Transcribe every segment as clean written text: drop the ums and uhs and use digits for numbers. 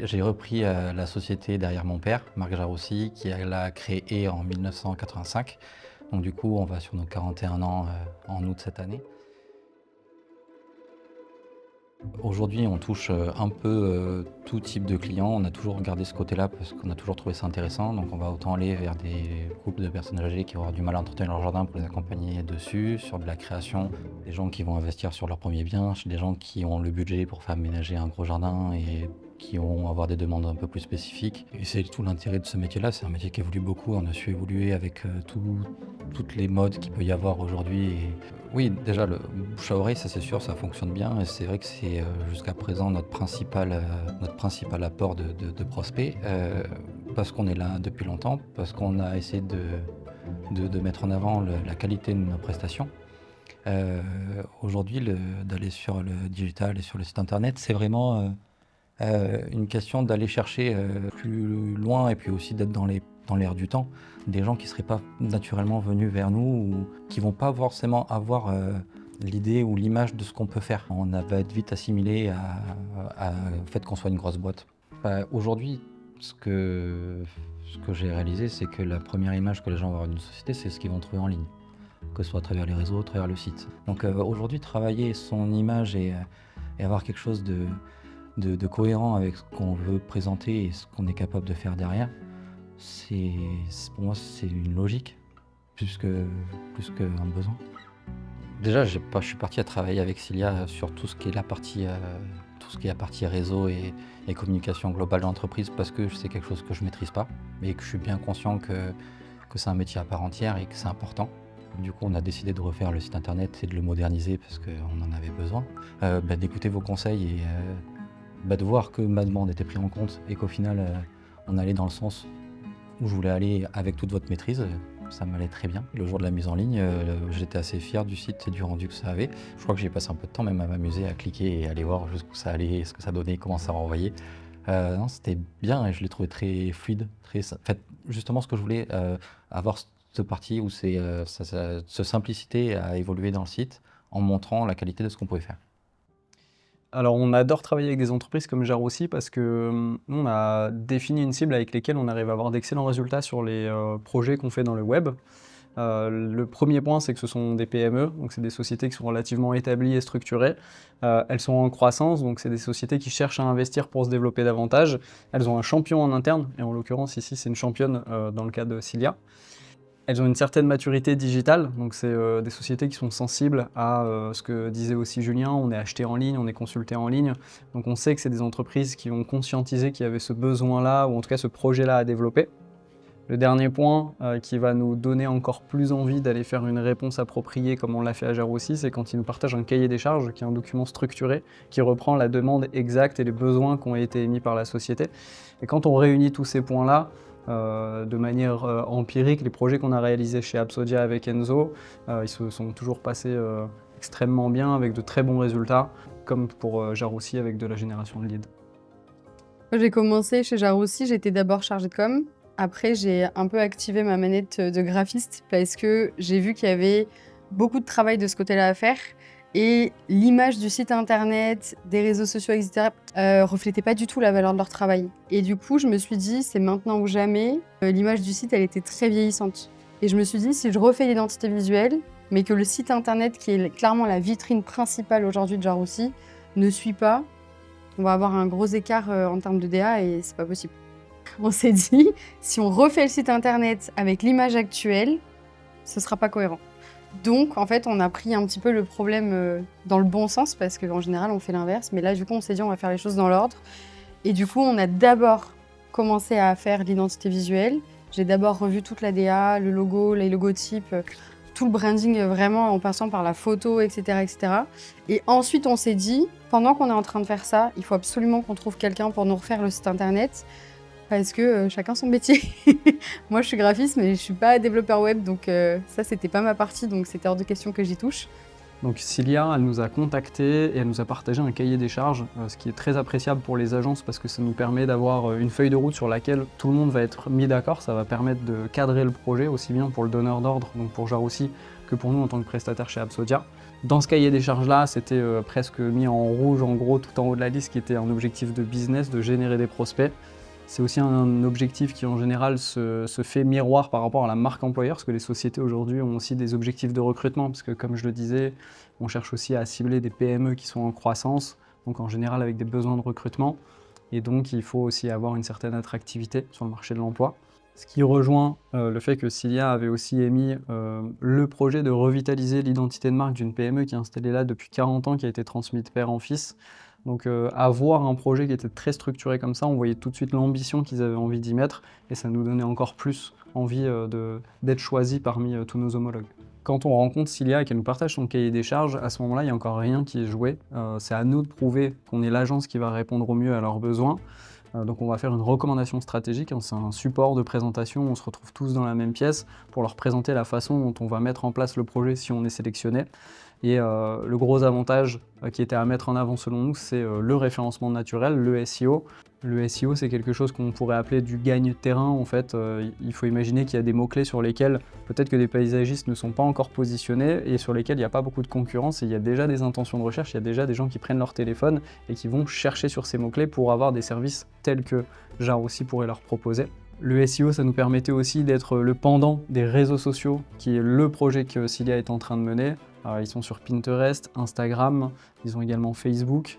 J'ai repris la société derrière mon père, Marc Jaroussi, qui l'a créée en 1985. Donc du coup, on va sur nos 41 ans en août cette année. Aujourd'hui, on touche un peu tout type de clients. On a toujours regardé ce côté-là parce qu'on a toujours trouvé ça intéressant. Donc on va autant aller vers des couples de personnes âgées qui vont avoir du mal à entretenir leur jardin pour les accompagner dessus, sur de la création, des gens qui vont investir sur leur premier bien, chez des gens qui ont le budget pour faire aménager un gros jardin et qui vont avoir des demandes un peu plus spécifiques. Et c'est tout l'intérêt de ce métier-là. C'est un métier qui évolue beaucoup. On a su évoluer avec toutes les modes qu'il peut y avoir aujourd'hui. Et oui, déjà, le bouche à oreille, ça c'est sûr, ça fonctionne bien. Et c'est vrai que c'est jusqu'à présent notre principal apport de prospects, parce qu'on est là depuis longtemps, parce qu'on a essayé de mettre en avant la qualité de nos prestations. Aujourd'hui, d'aller sur le digital et sur le site internet, c'est vraiment une question d'aller chercher plus loin et puis aussi d'être dans l'air du temps. Des gens qui ne seraient pas naturellement venus vers nous ou qui ne vont pas forcément avoir l'idée ou l'image de ce qu'on peut faire. On va être vite assimilé au fait qu'on soit une grosse boîte. Aujourd'hui, ce que j'ai réalisé, c'est que la première image que les gens vont avoir d'une société, c'est ce qu'ils vont trouver en ligne, que ce soit à travers les réseaux, à travers le site. Donc aujourd'hui, travailler son image et avoir quelque chose de cohérent avec ce qu'on veut présenter et ce qu'on est capable de faire derrière, pour moi, c'est une logique, plus qu'un besoin. Déjà, je suis parti à travailler avec Cilia sur tout ce qui est la partie réseau et communication globale de l'entreprise, parce que c'est quelque chose que je ne maîtrise pas, mais que je suis bien conscient que c'est un métier à part entière et que c'est important. Du coup, on a décidé de refaire le site internet et de le moderniser parce qu'on en avait besoin. D'écouter vos conseils et de voir que ma demande était prise en compte et qu'au final, on allait dans le sens où je voulais aller avec toute votre maîtrise. Ça m'allait très bien. Le jour de la mise en ligne, j'étais assez fier du site et du rendu que ça avait. Je crois que j'ai passé un peu de temps même à m'amuser, à cliquer et aller voir jusqu'où ça allait, ce que ça donnait, comment ça renvoyait. Non, c'était bien et je l'ai trouvé très fluide. En fait, justement ce que je voulais, avoir cette partie où c'est cette simplicité à évoluer dans le site en montrant la qualité de ce qu'on pouvait faire. Alors, on adore travailler avec des entreprises comme Jaroussi parce que nous, on a défini une cible avec lesquelles on arrive à avoir d'excellents résultats sur les projets qu'on fait dans le web. Le premier point, c'est que ce sont des PME, donc c'est des sociétés qui sont relativement établies et structurées. Elles sont en croissance, donc c'est des sociétés qui cherchent à investir pour se développer davantage. Elles ont un champion en interne, et en l'occurrence ici, c'est une championne dans le cas de Cilia. Elles ont une certaine maturité digitale, donc c'est des sociétés qui sont sensibles à ce que disait aussi Julien, on est acheté en ligne, on est consulté en ligne, donc on sait que c'est des entreprises qui ont conscientisé qu'il y avait ce besoin-là, ou en tout cas ce projet-là à développer. Le dernier point qui va nous donner encore plus envie d'aller faire une réponse appropriée comme on l'a fait à Jaroussi, c'est quand ils nous partagent un cahier des charges, qui est un document structuré, qui reprend la demande exacte et les besoins qui ont été émis par la société. Et quand on réunit tous ces points-là, de manière empirique, les projets qu'on a réalisés chez Absodia avec Enzo, ils se sont toujours passés extrêmement bien, avec de très bons résultats, comme pour Jaroussi avec de la génération de leads. Moi, j'ai commencé chez Jaroussi, j'étais d'abord chargée de com. Après, j'ai un peu activé ma manette de graphiste parce que j'ai vu qu'il y avait beaucoup de travail de ce côté-là à faire. Et l'image du site internet, des réseaux sociaux, etc., reflétait pas du tout la valeur de leur travail. Et du coup, je me suis dit, c'est maintenant ou jamais. L'image du site, elle était très vieillissante. Et je me suis dit, si je refais l'identité visuelle, mais que le site internet, qui est clairement la vitrine principale aujourd'hui de Jaroussi, ne suit pas, on va avoir un gros écart en termes de DA et c'est pas possible. On s'est dit, si on refait le site internet avec l'image actuelle, ce sera pas cohérent. Donc, en fait, on a pris un petit peu le problème dans le bon sens, parce qu'en général, on fait l'inverse. Mais là, du coup, on s'est dit, on va faire les choses dans l'ordre. Et du coup, on a d'abord commencé à faire l'identité visuelle. J'ai d'abord revu toute la DA, le logo, les logotypes, tout le branding vraiment en passant par la photo, etc., etc. Et ensuite, on s'est dit, pendant qu'on est en train de faire ça, il faut absolument qu'on trouve quelqu'un pour nous refaire le site internet. Parce que chacun son métier. Moi, je suis graphiste, mais je suis pas développeur web, donc ça, c'était pas ma partie, donc c'était hors de question que j'y touche. Donc Cilia, elle nous a contactés et elle nous a partagé un cahier des charges, ce qui est très appréciable pour les agences parce que ça nous permet d'avoir une feuille de route sur laquelle tout le monde va être mis d'accord. Ça va permettre de cadrer le projet, aussi bien pour le donneur d'ordre, donc pour Jaroussi, que pour nous en tant que prestataire chez Absodia. Dans ce cahier des charges-là, c'était presque mis en rouge, en gros, tout en haut de la liste, qui était un objectif de business, de générer des prospects. C'est aussi un objectif qui, en général, se fait miroir par rapport à la marque employeur, parce que les sociétés aujourd'hui ont aussi des objectifs de recrutement, parce que, comme je le disais, on cherche aussi à cibler des PME qui sont en croissance, donc en général avec des besoins de recrutement. Et donc, il faut aussi avoir une certaine attractivité sur le marché de l'emploi. Ce qui rejoint le fait que Cilia avait aussi émis le projet de revitaliser l'identité de marque d'une PME qui est installée là depuis 40 ans, qui a été transmise de père en fils. Donc avoir un projet qui était très structuré comme ça, on voyait tout de suite l'ambition qu'ils avaient envie d'y mettre et ça nous donnait encore plus envie d'être choisis parmi tous nos homologues. Quand on rencontre Cilia et qu'elle nous partage son cahier des charges, à ce moment-là, il n'y a encore rien qui est joué. C'est à nous de prouver qu'on est l'agence qui va répondre au mieux à leurs besoins. Donc on va faire une recommandation stratégique, c'est un support de présentation, on se retrouve tous dans la même pièce pour leur présenter la façon dont on va mettre en place le projet si on est sélectionné. Et le gros avantage qui était à mettre en avant selon nous, c'est le référencement naturel, le SEO. Le SEO, c'est quelque chose qu'on pourrait appeler du gagne-terrain. En fait, il faut imaginer qu'il y a des mots-clés sur lesquels peut-être que des paysagistes ne sont pas encore positionnés et sur lesquels il n'y a pas beaucoup de concurrence et il y a déjà des intentions de recherche, il y a déjà des gens qui prennent leur téléphone et qui vont chercher sur ces mots-clés pour avoir des services tels que Jar aussi pourrait leur proposer. Le SEO, ça nous permettait aussi d'être le pendant des réseaux sociaux, qui est le projet que Cilia est en train de mener. Alors, ils sont sur Pinterest, Instagram, ils ont également Facebook.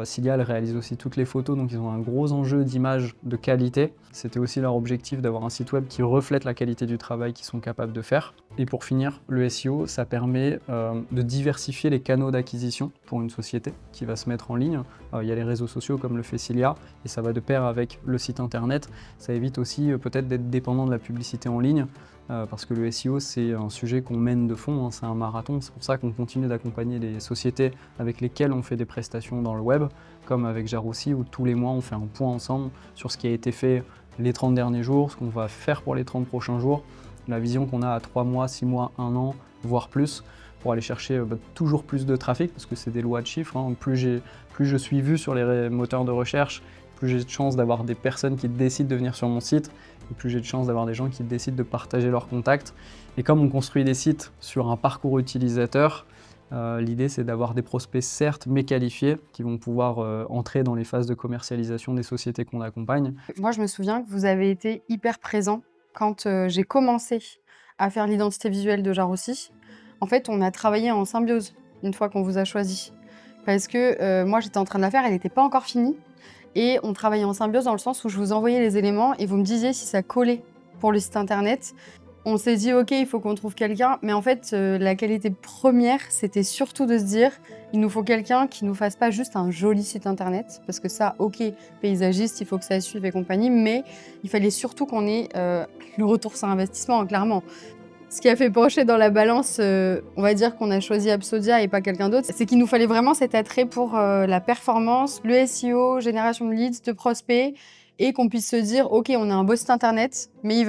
Cilia, elle réalise aussi toutes les photos, donc ils ont un gros enjeu d'image de qualité. C'était aussi leur objectif d'avoir un site web qui reflète la qualité du travail qu'ils sont capables de faire. Et pour finir, le SEO, ça permet de diversifier les canaux d'acquisition pour une société qui va se mettre en ligne. Il y a les réseaux sociaux comme le fait Cilia, et ça va de pair avec le site internet. Ça évite aussi peut-être d'être dépendant de la publicité en ligne, parce que le SEO, c'est un sujet qu'on mène de fond, c'est un marathon. C'est pour ça qu'on continue d'accompagner les sociétés avec lesquelles on fait des prestations dans le web, comme avec Jar aussi, où tous les mois on fait un point ensemble sur ce qui a été fait les 30 derniers jours, ce qu'on va faire pour les 30 prochains jours, la vision qu'on a à 3 mois, 6 mois, 1 an, voire plus, pour aller chercher toujours plus de trafic, parce que c'est des lois de chiffres. Plus je suis vu sur les moteurs de recherche, plus j'ai de chances d'avoir des personnes qui décident de venir sur mon site, et plus j'ai de chances d'avoir des gens qui décident de partager leurs contacts. Et comme on construit des sites sur un parcours utilisateur, l'idée c'est d'avoir des prospects certes mais qualifiés qui vont pouvoir entrer dans les phases de commercialisation des sociétés qu'on accompagne. Moi, je me souviens que vous avez été hyper présent quand j'ai commencé à faire l'identité visuelle de Jar aussi. En fait, on a travaillé en symbiose une fois qu'on vous a choisi. Parce que moi, j'étais en train de la faire, elle n'était pas encore finie. Et on travaillait en symbiose dans le sens où je vous envoyais les éléments et vous me disiez si ça collait pour le site internet. On s'est dit, ok, il faut qu'on trouve quelqu'un. Mais en fait, la qualité première, c'était surtout de se dire, il nous faut quelqu'un qui nous fasse pas juste un joli site internet. Parce que ça, ok, paysagiste, il faut que ça suive et compagnie. Mais il fallait surtout qu'on ait le retour sur investissement, clairement. Ce qui a fait pencher dans la balance, on va dire qu'on a choisi Absodia et pas quelqu'un d'autre, c'est qu'il nous fallait vraiment cet attrait pour la performance, le SEO, génération de leads, de prospects, et qu'on puisse se dire, ok, on a un beau site internet, mais il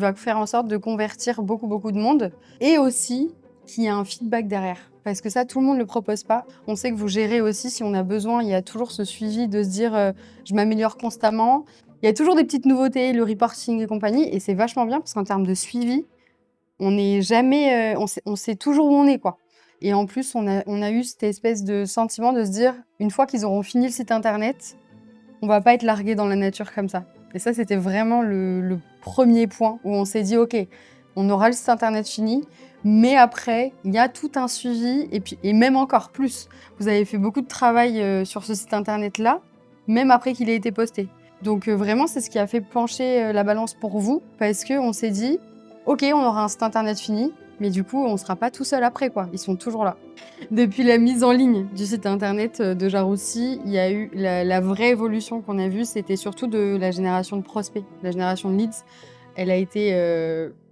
va faire en sorte de convertir beaucoup de monde, et aussi qu'il y ait un feedback derrière. Parce que ça, tout le monde ne le propose pas. On sait que vous gérez aussi, si on a besoin, il y a toujours ce suivi de se dire, je m'améliore constamment. Il y a toujours des petites nouveautés, le reporting et compagnie, et c'est vachement bien parce qu'en termes de suivi, on n'est jamais, on sait toujours où on est, quoi. Et en plus, on a eu cette espèce de sentiment de se dire, une fois qu'ils auront fini le site internet, on va pas être largué dans la nature comme ça. Et ça, c'était vraiment le premier point où on s'est dit, ok, on aura le site internet fini, mais après, il y a tout un suivi, et même encore plus. Vous avez fait beaucoup de travail sur ce site internet-là, même après qu'il ait été posté. Donc vraiment, c'est ce qui a fait pencher la balance pour vous, parce qu'on s'est dit, ok, on aura un site internet fini, mais du coup, on ne sera pas tout seul après, quoi. Ils sont toujours là. Depuis la mise en ligne du site internet de Jar aussi, il y a eu la vraie évolution qu'on a vue, c'était surtout de la génération de prospects, la génération de leads. Elle a été,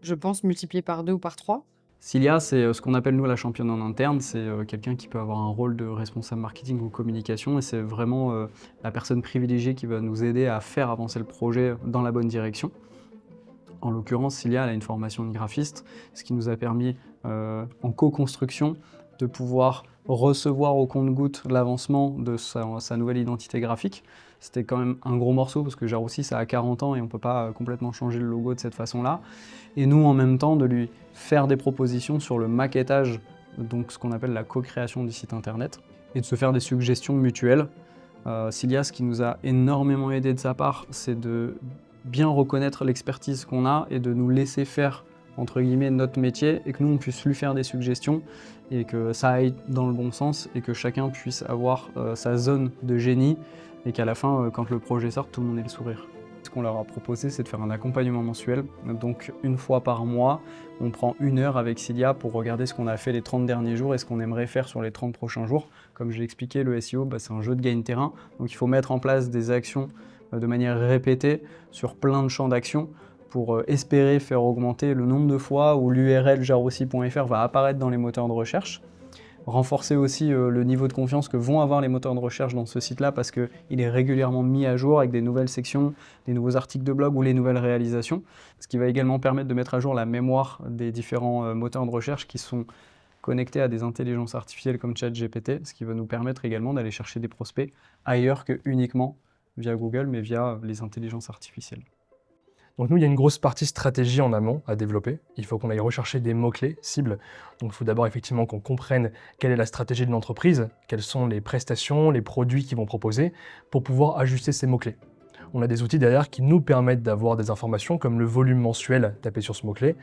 je pense, multipliée par 2 ou par 3. Cilia, c'est ce qu'on appelle nous la championne en interne, c'est quelqu'un qui peut avoir un rôle de responsable marketing ou communication et c'est vraiment la personne privilégiée qui va nous aider à faire avancer le projet dans la bonne direction. En l'occurrence, Cilia elle a une formation de graphiste, ce qui nous a permis, en co-construction, de pouvoir recevoir au compte-gouttes l'avancement de sa nouvelle identité graphique. C'était quand même un gros morceau, parce que Jar aussi, ça a 40 ans et on ne peut pas complètement changer le logo de cette façon-là. Et nous, en même temps, de lui faire des propositions sur le maquettage donc ce qu'on appelle la co-création du site internet, et de se faire des suggestions mutuelles. Cilia, ce qui nous a énormément aidé de sa part, c'est de bien reconnaître l'expertise qu'on a et de nous laisser faire entre guillemets notre métier et que nous on puisse lui faire des suggestions et que ça aille dans le bon sens et que chacun puisse avoir sa zone de génie et qu'à la fin, quand le projet sort, tout le monde ait le sourire. Ce qu'on leur a proposé, c'est de faire un accompagnement mensuel. Donc une fois par mois, on prend 1 heure avec Cilia pour regarder ce qu'on a fait les 30 derniers jours et ce qu'on aimerait faire sur les 30 prochains jours. Comme je l'ai expliqué, le SEO, c'est un jeu de gain-terrain. Donc il faut mettre en place des actions de manière répétée sur plein de champs d'action pour espérer faire augmenter le nombre de fois où l'URL jarossi.fr va apparaître dans les moteurs de recherche. Renforcer aussi le niveau de confiance que vont avoir les moteurs de recherche dans ce site-là parce qu'il est régulièrement mis à jour avec des nouvelles sections, des nouveaux articles de blog ou les nouvelles réalisations. Ce qui va également permettre de mettre à jour la mémoire des différents moteurs de recherche qui sont connectés à des intelligences artificielles comme ChatGPT, ce qui va nous permettre également d'aller chercher des prospects ailleurs que uniquement via Google, mais via les intelligences artificielles. Donc nous, il y a une grosse partie stratégie en amont à développer. Il faut qu'on aille rechercher des mots-clés, cibles. Donc il faut d'abord effectivement qu'on comprenne quelle est la stratégie de l'entreprise, quelles sont les prestations, les produits qu'ils vont proposer, pour pouvoir ajuster ces mots-clés. On a des outils derrière qui nous permettent d'avoir des informations comme le volume mensuel tapé sur ce mot-clé.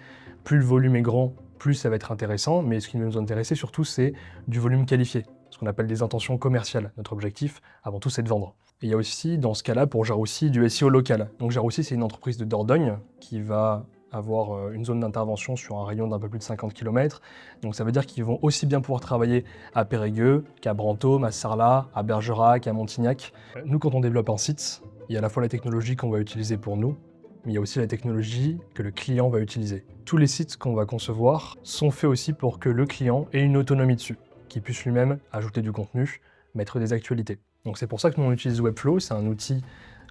Plus le volume est grand, plus ça va être intéressant, mais ce qui va nous intéresser surtout, c'est du volume qualifié, ce qu'on appelle des intentions commerciales. Notre objectif, avant tout, c'est de vendre. Et il y a aussi, dans ce cas-là, pour Jarossi, du SEO local. Donc Jarossi, c'est une entreprise de Dordogne qui va avoir une zone d'intervention sur un rayon d'un peu plus de 50 km. Donc ça veut dire qu'ils vont aussi bien pouvoir travailler à Périgueux qu'à Brantôme, à Sarlat, à Bergerac, à Montignac. Nous, quand on développe un site, il y a à la fois la technologie qu'on va utiliser pour nous, mais il y a aussi la technologie que le client va utiliser. Tous les sites qu'on va concevoir sont faits aussi pour que le client ait une autonomie dessus, qu'il puisse lui-même ajouter du contenu, mettre des actualités. Donc c'est pour ça que nous on utilise Webflow, c'est un outil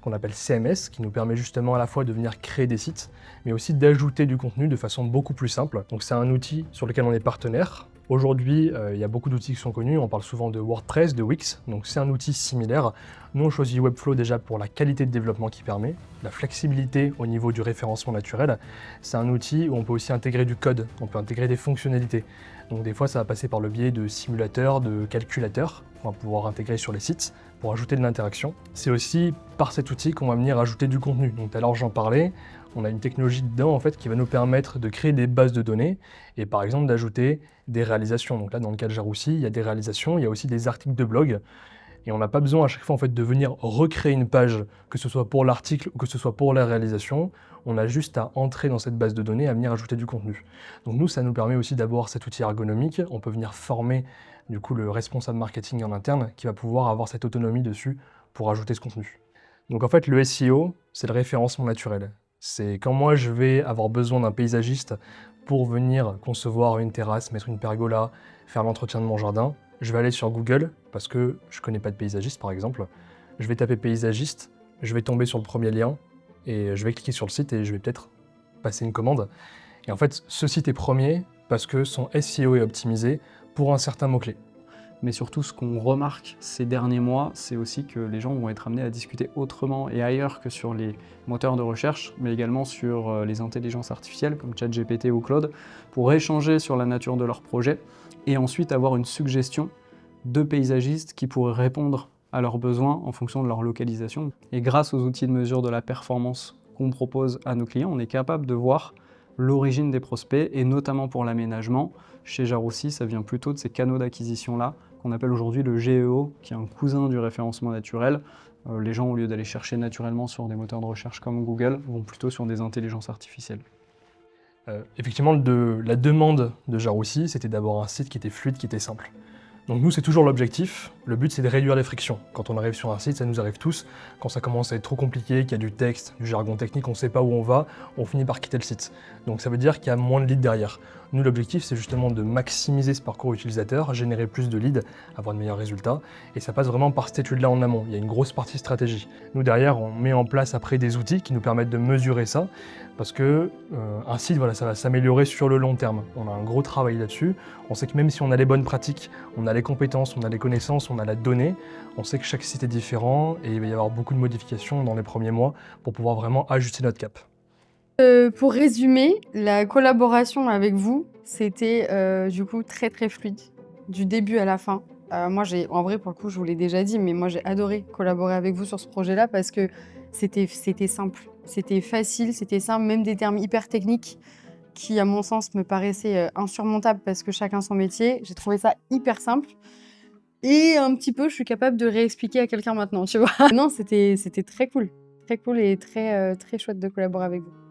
qu'on appelle CMS, qui nous permet justement à la fois de venir créer des sites, mais aussi d'ajouter du contenu de façon beaucoup plus simple. Donc c'est un outil sur lequel on est partenaire. Aujourd'hui, il y a beaucoup d'outils qui sont connus, on parle souvent de WordPress, de Wix, donc c'est un outil similaire. Nous on choisit Webflow déjà pour la qualité de développement qu'il permet, la flexibilité au niveau du référencement naturel. C'est un outil où on peut aussi intégrer du code, on peut intégrer des fonctionnalités. Donc des fois ça va passer par le biais de simulateurs, de calculateurs, qu'on va pouvoir intégrer sur les sites pour ajouter de l'interaction. C'est aussi par cet outil qu'on va venir ajouter du contenu. Donc tout à l'heure j'en parlais, on a une technologie dedans en fait qui va nous permettre de créer des bases de données et par exemple d'ajouter des réalisations. Donc là dans le cas de Jarossi, il y a des réalisations, il y a aussi des articles de blog. Et on n'a pas besoin à chaque fois en fait, de venir recréer une page, que ce soit pour l'article ou que ce soit pour la réalisation. On a juste à entrer dans cette base de données et à venir ajouter du contenu. Donc nous, ça nous permet aussi d'avoir cet outil ergonomique. On peut venir former du coup le responsable marketing en interne qui va pouvoir avoir cette autonomie dessus pour ajouter ce contenu. Donc en fait, le SEO, c'est le référencement naturel. C'est quand moi je vais avoir besoin d'un paysagiste pour venir concevoir une terrasse, mettre une pergola, faire l'entretien de mon jardin. Je vais aller sur Google, parce que je ne connais pas de paysagiste par exemple. Je vais taper paysagiste, je vais tomber sur le premier lien, et je vais cliquer sur le site et je vais peut-être passer une commande. Et en fait, ce site est premier parce que son SEO est optimisé pour un certain mot-clé. Mais surtout, ce qu'on remarque ces derniers mois, c'est aussi que les gens vont être amenés à discuter autrement et ailleurs que sur les moteurs de recherche, mais également sur les intelligences artificielles comme ChatGPT ou Claude, pour échanger sur la nature de leur projet et ensuite avoir une suggestion de paysagistes qui pourraient répondre à leurs besoins en fonction de leur localisation. Et grâce aux outils de mesure de la performance qu'on propose à nos clients, on est capable de voir l'origine des prospects et notamment pour l'aménagement. Chez Jarossi, ça vient plutôt de ces canaux d'acquisition-là qu'on appelle aujourd'hui le GEO, qui est un cousin du référencement naturel. Les gens, au lieu d'aller chercher naturellement sur des moteurs de recherche comme Google, vont plutôt sur des intelligences artificielles. Effectivement, la demande de Jarossi, c'était d'avoir un site qui était fluide, qui était simple. Donc nous, c'est toujours l'objectif. Le but, c'est de réduire les frictions. Quand on arrive sur un site, ça nous arrive tous. Quand ça commence à être trop compliqué, qu'il y a du texte, du jargon technique, on ne sait pas où on va, on finit par quitter le site. Donc ça veut dire qu'il y a moins de leads derrière. Nous, l'objectif, c'est justement de maximiser ce parcours utilisateur, générer plus de leads, avoir de meilleurs résultats. Et ça passe vraiment par cette étude-là en amont. Il y a une grosse partie stratégie. Nous, derrière, on met en place après des outils qui nous permettent de mesurer ça. Parce que un site, voilà, ça va s'améliorer sur le long terme. On a un gros travail là-dessus. On sait que même si on a les bonnes pratiques, on a les compétences, on a les connaissances, on a la donnée, on sait que chaque site est différent et il va y avoir beaucoup de modifications dans les premiers mois pour pouvoir vraiment ajuster notre cap. Pour résumer, la collaboration avec vous, c'était, du coup très, très fluide, du début à la fin. Moi en vrai, pour le coup, je vous l'ai déjà dit, mais moi j'ai adoré collaborer avec vous sur ce projet-là parce que c'était simple, c'était facile, c'était simple, même des termes hyper techniques qui, à mon sens, me paraissaient, insurmontables parce que chacun son métier. J'ai trouvé ça hyper simple et un petit peu, je suis capable de réexpliquer à quelqu'un maintenant, tu vois? Non, c'était très cool et très, très chouette de collaborer avec vous.